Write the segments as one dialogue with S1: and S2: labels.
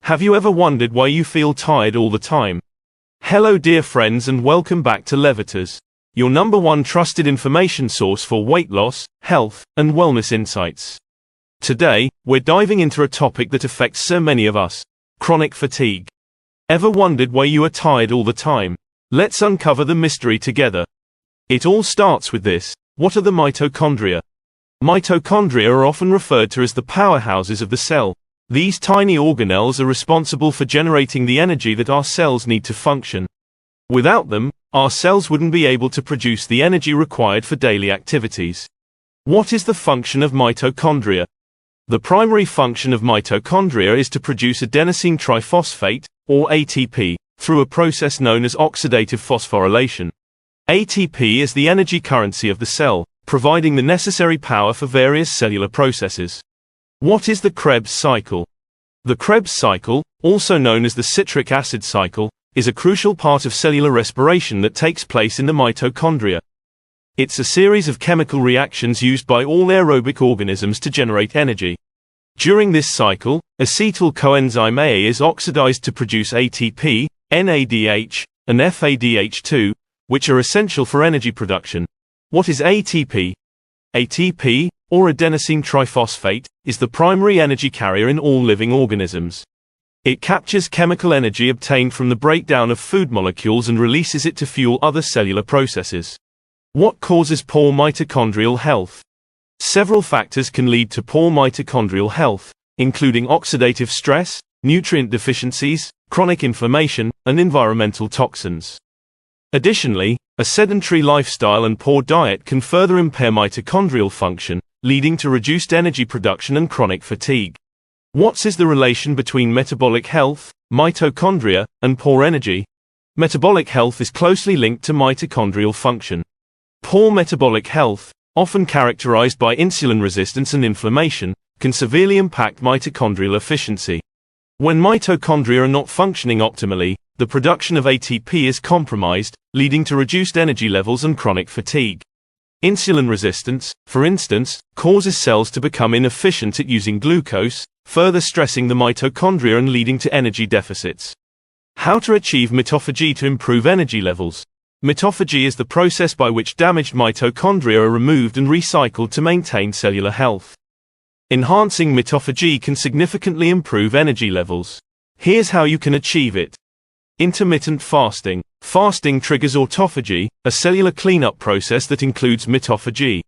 S1: Have you ever wondered why you feel tired all the time? Hello dear friends, and welcome back to Levitas, your number one trusted information source for weight loss, health, and wellness insights. Today, we're diving into a topic that affects so many of us: chronic fatigue. Ever wondered why you are tired all the time? Let's uncover the mystery together. It all starts with this: what are the mitochondria? Mitochondria are often referred to as the powerhouses of the cell. These tiny organelles are responsible for generating the energy that our cells need to function. Without them, our cells wouldn't be able to produce the energy required for daily activities. What is the function of mitochondria? The primary function of mitochondria is to produce adenosine triphosphate, or ATP, through a process known as oxidative phosphorylation. ATP is the energy currency of the cell, providing the necessary power for various cellular processes. What is the Krebs cycle? The Krebs cycle, also known as the citric acid cycle, is a crucial part of cellular respiration that takes place in the mitochondria. It's a series of chemical reactions used by all aerobic organisms to generate energy. During this cycle, acetyl coenzyme A is oxidized to produce ATP, NADH, and FADH2, which are essential for energy production. What is ATP? ATP, or adenosine triphosphate, is the primary energy carrier in all living organisms. It captures chemical energy obtained from the breakdown of food molecules and releases it to fuel other cellular processes. What causes poor mitochondrial health? Several factors can lead to poor mitochondrial health, including oxidative stress, nutrient deficiencies, chronic inflammation, and environmental toxins. Additionally, a sedentary lifestyle and poor diet can further impair mitochondrial function, leading to reduced energy production and chronic fatigue. What is the relation between metabolic health, mitochondria, and poor energy? Metabolic health is closely linked to mitochondrial function. Poor metabolic health, often characterized by insulin resistance and inflammation, can severely impact mitochondrial efficiency. When mitochondria are not functioning optimally, the production of ATP is compromised, leading to reduced energy levels and chronic fatigue. Insulin resistance, for instance, causes cells to become inefficient at using glucose, further stressing the mitochondria and leading to energy deficits. How to achieve mitophagy to improve energy levels? Mitophagy is the process by which damaged mitochondria are removed and recycled to maintain cellular health. Enhancing mitophagy can significantly improve energy levels. Here's how you can achieve it. Intermittent fasting. Fasting triggers autophagy, a cellular cleanup process that includes mitophagy.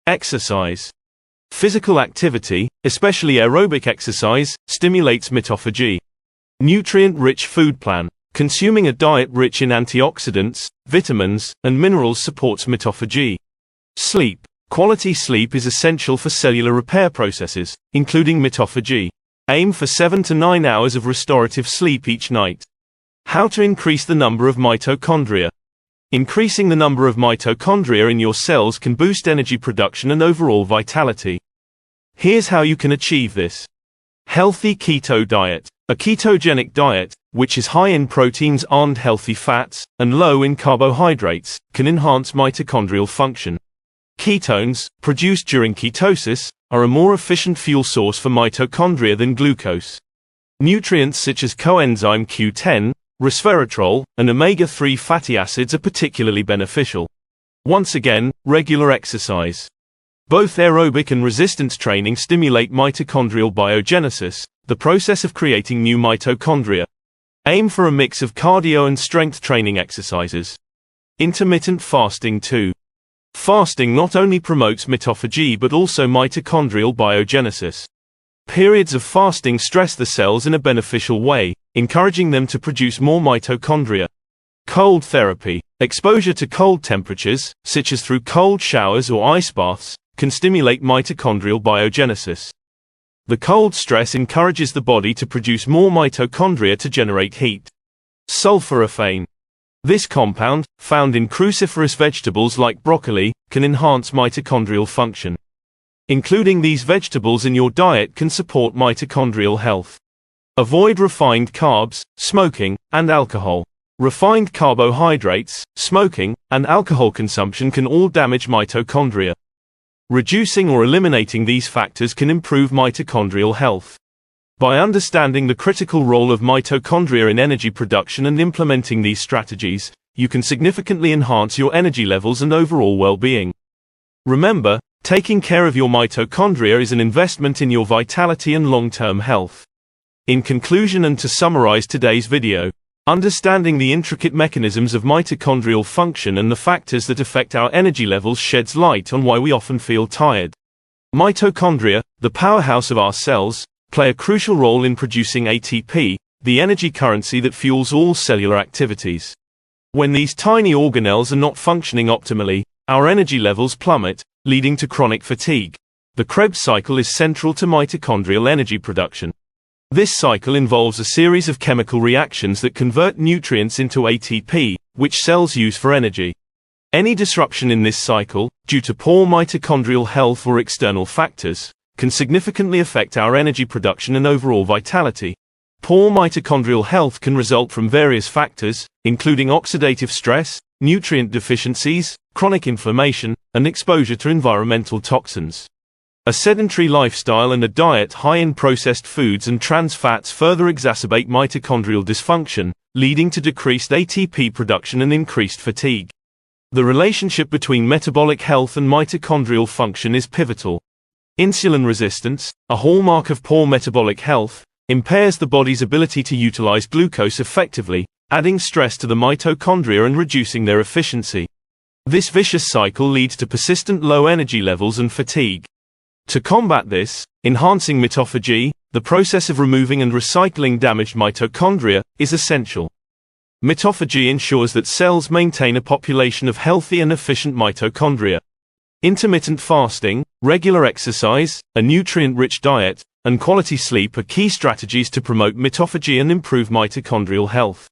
S1: Exercise. Physical activity, especially aerobic exercise, stimulates mitophagy. Nutrient-rich food plan. Consuming a diet rich in antioxidants, vitamins, and minerals supports mitophagy. Sleep. Quality sleep is essential for cellular repair processes, including mitophagy. Aim for 7 to 9 hours of restorative sleep each night. How to increase the number of mitochondria? Increasing the number of mitochondria in your cells can boost energy production and overall vitality. Here's how you can achieve this. Healthy keto diet. A ketogenic diet, which is high in proteins and healthy fats, and low in carbohydrates, can enhance mitochondrial function. Ketones, produced during ketosis, are a more efficient fuel source for mitochondria than glucose. Nutrients such as coenzyme Q10, resveratrol, and omega-3 fatty acids are particularly beneficial. Once again, regular exercise. Both aerobic and resistance training stimulate mitochondrial biogenesis, the process of creating new mitochondria. Aim for a mix of cardio and strength training exercises. Intermittent fasting too. Fasting not only promotes mitophagy but also mitochondrial biogenesis. Periods of fasting stress the cells in a beneficial way, encouraging them to produce more mitochondria. Cold therapy. Exposure to cold temperatures, such as through cold showers or ice baths, can stimulate mitochondrial biogenesis. The cold stress encourages the body to produce more mitochondria to generate heat. Sulforaphane. This compound, found in cruciferous vegetables like broccoli, can enhance mitochondrial function. Including these vegetables in your diet can support mitochondrial health. Avoid refined carbs, smoking, and alcohol. Refined carbohydrates, smoking, and alcohol consumption can all damage mitochondria. Reducing or eliminating these factors can improve mitochondrial health. By understanding the critical role of mitochondria in energy production and implementing these strategies, you can significantly enhance your energy levels and overall well-being. Remember, taking care of your mitochondria is an investment in your vitality and long-term health. In conclusion, and to summarize today's video, understanding the intricate mechanisms of mitochondrial function and the factors that affect our energy levels sheds light on why we often feel tired. Mitochondria, the powerhouse of our cells, play a crucial role in producing ATP, the energy currency that fuels all cellular activities. When these tiny organelles are not functioning optimally, our energy levels plummet, leading to chronic fatigue. The Krebs cycle is central to mitochondrial energy production. This cycle involves a series of chemical reactions that convert nutrients into ATP, which cells use for energy. Any disruption in this cycle, due to poor mitochondrial health or external factors, can significantly affect our energy production and overall vitality. Poor mitochondrial health can result from various factors, including oxidative stress, nutrient deficiencies, chronic inflammation, and exposure to environmental toxins. A sedentary lifestyle and a diet high in processed foods and trans fats further exacerbate mitochondrial dysfunction, leading to decreased ATP production and increased fatigue. The relationship between metabolic health and mitochondrial function is pivotal. Insulin resistance, a hallmark of poor metabolic health, impairs the body's ability to utilize glucose effectively, adding stress to the mitochondria and reducing their efficiency. This vicious cycle leads to persistent low energy levels and fatigue. To combat this, enhancing mitophagy, the process of removing and recycling damaged mitochondria, is essential. Mitophagy ensures that cells maintain a population of healthy and efficient mitochondria. Intermittent fasting, regular exercise, a nutrient-rich diet, and quality sleep are key strategies to promote mitophagy and improve mitochondrial health.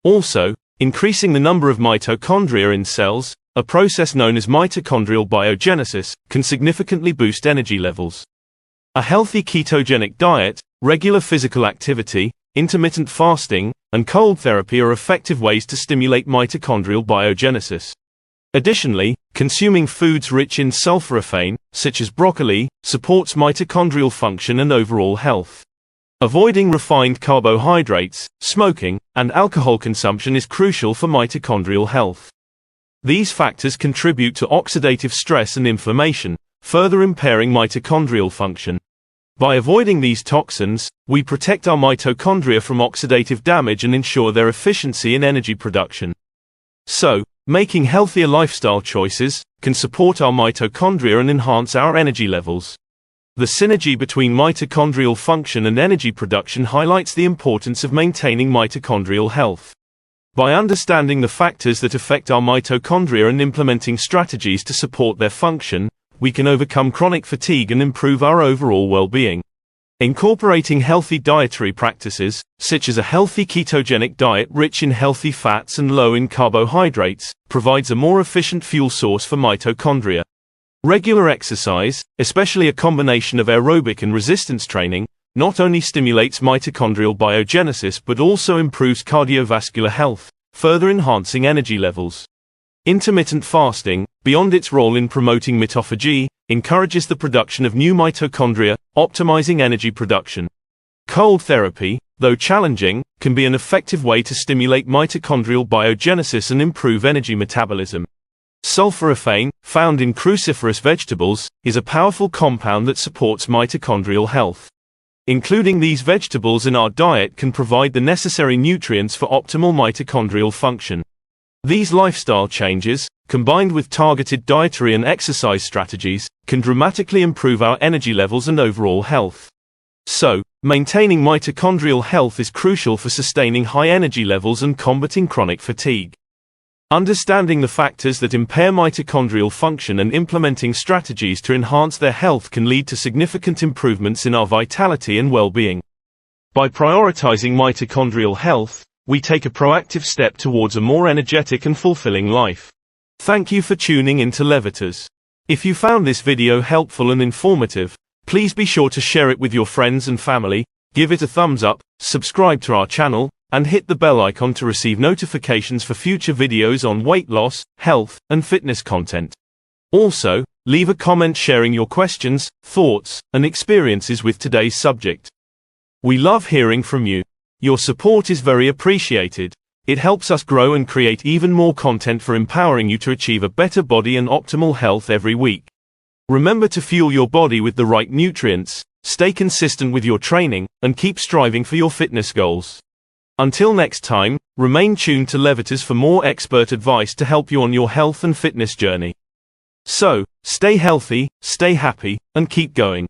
S1: Also, increasing the number of mitochondria in cells, a process known as mitochondrial biogenesis, can significantly boost energy levels. A healthy ketogenic diet, regular physical activity, intermittent fasting, and cold therapy are effective ways to stimulate mitochondrial biogenesis. Additionally, consuming foods rich in sulforaphane, such as broccoli, supports mitochondrial function and overall health. Avoiding refined carbohydrates, smoking, and alcohol consumption is crucial for mitochondrial health. These factors contribute to oxidative stress and inflammation, further impairing mitochondrial function. By avoiding these toxins, we protect our mitochondria from oxidative damage and ensure their efficiency in energy production. So, making healthier lifestyle choices can support our mitochondria and enhance our energy levels. The synergy between mitochondrial function and energy production highlights the importance of maintaining mitochondrial health. By understanding the factors that affect our mitochondria and implementing strategies to support their function, we can overcome chronic fatigue and improve our overall well-being. Incorporating healthy dietary practices, such as a healthy ketogenic diet rich in healthy fats and low in carbohydrates, provides a more efficient fuel source for mitochondria. Regular exercise, especially a combination of aerobic and resistance training, not only stimulates mitochondrial biogenesis but also improves cardiovascular health, further enhancing energy levels. Intermittent fasting, beyond its role in promoting mitophagy, encourages the production of new mitochondria, optimizing energy production. Cold therapy, though challenging, can be an effective way to stimulate mitochondrial biogenesis and improve energy metabolism. Sulforaphane, found in cruciferous vegetables, is a powerful compound that supports mitochondrial health. Including these vegetables in our diet can provide the necessary nutrients for optimal mitochondrial function. These lifestyle changes, combined with targeted dietary and exercise strategies, can dramatically improve our energy levels and overall health. So, maintaining mitochondrial health is crucial for sustaining high energy levels and combating chronic fatigue. Understanding the factors that impair mitochondrial function and implementing strategies to enhance their health can lead to significant improvements in our vitality and well-being. By prioritizing mitochondrial health, we take a proactive step towards a more energetic and fulfilling life. Thank you for tuning into Levitas. If you found this video helpful and informative, please be sure to share it with your friends and family, give it a thumbs up, subscribe to our channel, and hit the bell icon to receive notifications for future videos on weight loss, health, and fitness content. Also, leave a comment sharing your questions, thoughts, and experiences with today's subject. We love hearing from you. Your support is very appreciated. It helps us grow and create even more content for empowering you to achieve a better body and optimal health every week. Remember to fuel your body with the right nutrients, stay consistent with your training, and keep striving for your fitness goals. Until next time, remain tuned to Levitas for more expert advice to help you on your health and fitness journey. So, stay healthy, stay happy, and keep going.